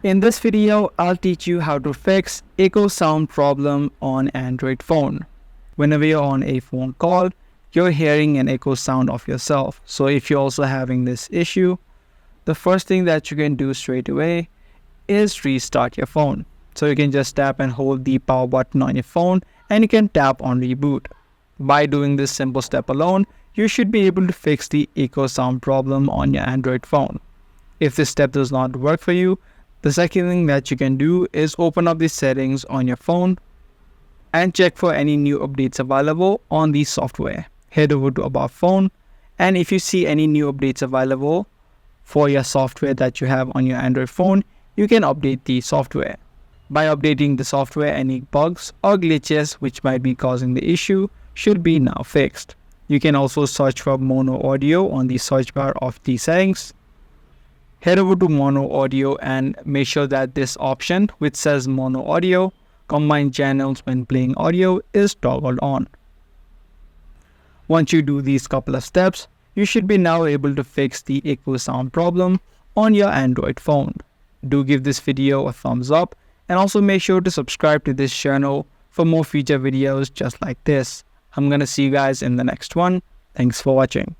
In this video, I'll teach you how to fix echo sound problem on Android phone. Whenever you're on a phone call, you're hearing an echo sound of yourself. So if you're also having this issue, the first thing that you can do straight away is restart your phone. So you can just tap and hold the power button on your phone and you can tap on reboot. By doing this simple step alone, you should be able to fix the echo sound problem on your Android phone. If this step does not work for you, the second thing that you can do is open up the settings on your phone and check for any new updates available on the software. Head over to About Phone, and if you see any new updates available for your software that you have on your Android phone, you can update the software. By updating the software, any bugs or glitches which might be causing the issue should be now fixed. You can also search for mono audio on the search bar of the settings. Head over to mono audio and make sure that this option which says mono audio, combine channels when playing audio, is toggled on. Once you do these couple of steps, you should be now able to fix the echo sound problem on your Android phone. Do give this video a thumbs up and also make sure to subscribe to this channel for more future videos just like this. I'm gonna see you guys in the next one. Thanks for watching.